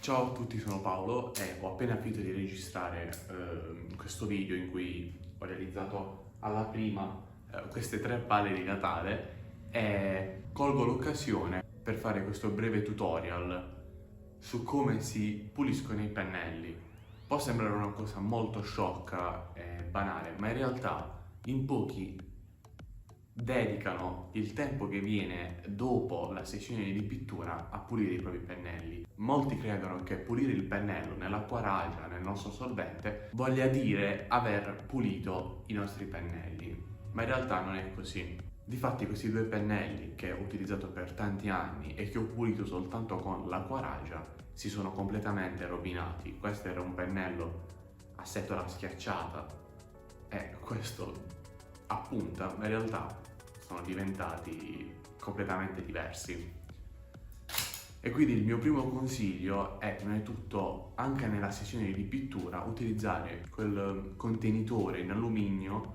Ciao a tutti, sono Paolo e ho appena finito di registrare questo video in cui ho realizzato alla prima queste 3 palle di Natale e colgo l'occasione per fare questo breve tutorial su come si puliscono i pennelli. Può sembrare una cosa molto sciocca e banale, ma in realtà in pochi dedicano il tempo che viene dopo la sessione di pittura a pulire i propri pennelli. Molti credono che pulire il pennello nell'acquaragia, nel nostro solvente, voglia dire aver pulito i nostri pennelli, ma in realtà non è così. Difatti questi 2 pennelli che ho utilizzato per tanti anni e che ho pulito soltanto con l'acquaragia si sono completamente rovinati. Questo era un pennello a setola schiacciata e questo a punta, ma in realtà sono diventati completamente diversi. E quindi il mio primo consiglio è, prima di tutto, anche nella sessione di pittura, utilizzare quel contenitore in alluminio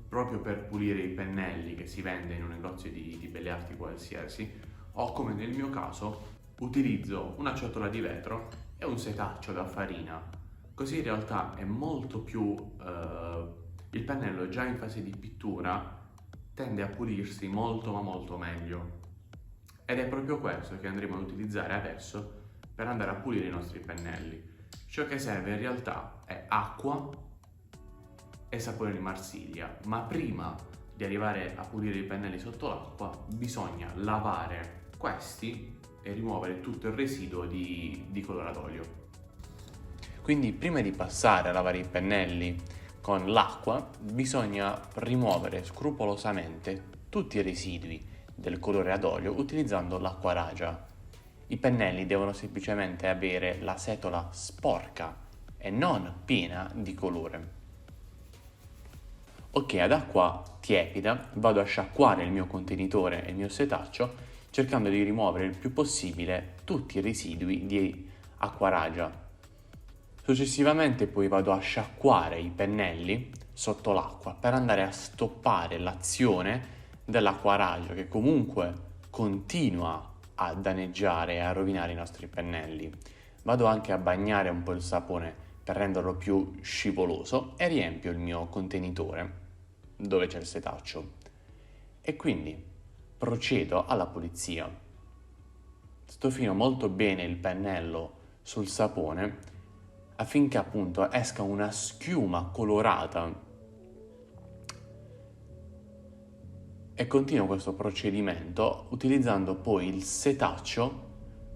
proprio per pulire i pennelli che si vende in un negozio di belle arti qualsiasi, o come nel mio caso, utilizzo una ciotola di vetro e un setaccio da farina. Così in realtà è molto più... il pennello già in fase di pittura tende a pulirsi molto ma molto meglio. Ed è proprio questo che andremo ad utilizzare adesso per andare a pulire i nostri pennelli. Ciò che serve in realtà è acqua e sapone di Marsiglia, ma prima di arrivare a pulire i pennelli sotto l'acqua bisogna lavare questi e rimuovere tutto il residuo di colore ad olio. Quindi prima di passare a lavare i pennelli con l'acqua bisogna rimuovere scrupolosamente tutti i residui del colore ad olio utilizzando l'acquaragia. I pennelli devono semplicemente avere la setola sporca e non piena di colore. Ok, ad acqua tiepida vado a sciacquare il mio contenitore e il mio setaccio cercando di rimuovere il più possibile tutti i residui di acquaragia. Successivamente poi vado a sciacquare i pennelli sotto l'acqua per andare a stoppare l'azione dell'acquaraggio che comunque continua a danneggiare e a rovinare i nostri pennelli. Vado anche a bagnare un po' il sapone per renderlo più scivoloso e riempio il mio contenitore dove c'è il setaccio e quindi procedo alla pulizia. Stofino molto bene il pennello sul sapone affinché appunto esca una schiuma colorata e continuo questo procedimento utilizzando poi il setaccio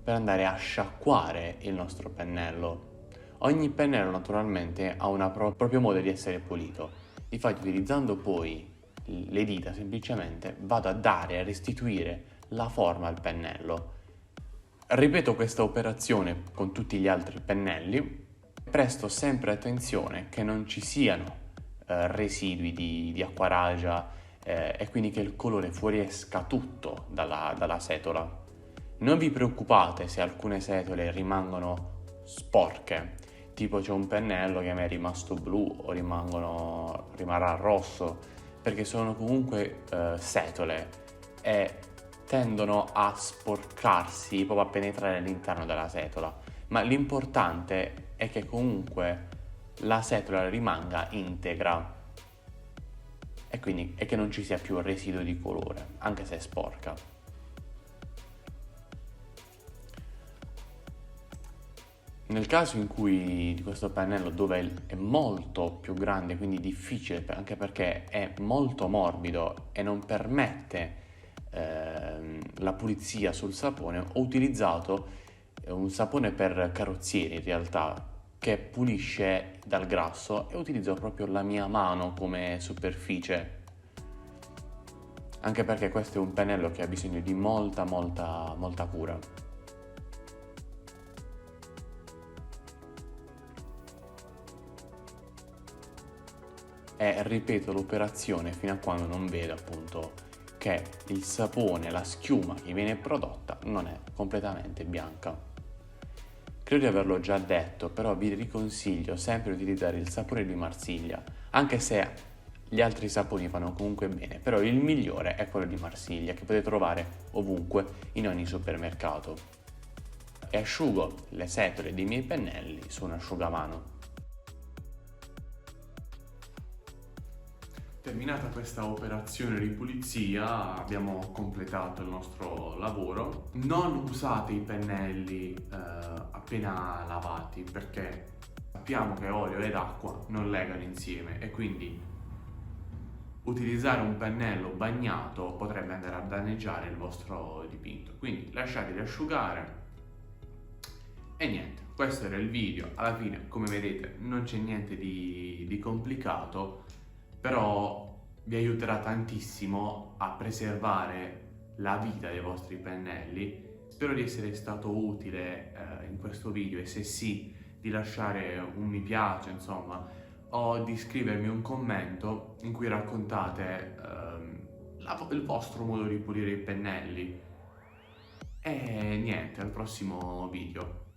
per andare a sciacquare il nostro pennello. Ogni pennello naturalmente ha un proprio modo di essere pulito, infatti utilizzando poi le dita semplicemente vado a dare e a restituire la forma al pennello. Ripeto questa operazione con tutti gli altri pennelli. Presto sempre attenzione che non ci siano residui di acquaragia e quindi che il colore fuoriesca tutto dalla setola. Non vi preoccupate se alcune setole rimangono sporche, tipo c'è un pennello che mi è rimasto blu o rimarrà rosso, perché sono comunque setole e tendono a sporcarsi proprio a penetrare all'interno della setola, ma l'importante è che comunque la setola rimanga integra e quindi che non ci sia più residuo di colore, anche se è sporca. Nel caso in cui di questo pennello dove è molto più grande, quindi difficile anche perché è molto morbido e non permette la pulizia sul sapone, ho utilizzato un sapone per carrozzieri in realtà che pulisce dal grasso e utilizzo proprio la mia mano come superficie, anche perché questo è un pennello che ha bisogno di molta cura. E ripeto l'operazione fino a quando non vedo appunto che il sapone, la schiuma che viene prodotta non è completamente bianca. Credo di averlo già detto, però vi riconsiglio sempre di utilizzare il sapone di Marsiglia, anche se gli altri saponi vanno comunque bene, però il migliore è quello di Marsiglia che potete trovare ovunque in ogni supermercato. e asciugo le setole dei miei pennelli su un asciugamano. Terminata questa operazione di pulizia, abbiamo completato il nostro lavoro. Non usate i pennelli appena lavati, perché sappiamo che olio ed acqua non legano insieme e quindi utilizzare un pennello bagnato potrebbe andare a danneggiare il vostro dipinto. Quindi lasciateli asciugare e niente, questo era il video. Alla fine, come vedete, non c'è niente di complicato, però vi aiuterà tantissimo a preservare la vita dei vostri pennelli. Spero di essere stato utile in questo video, e se sì, di lasciare un mi piace, insomma, o di scrivermi un commento in cui raccontate il vostro modo di pulire i pennelli. E niente, al prossimo video.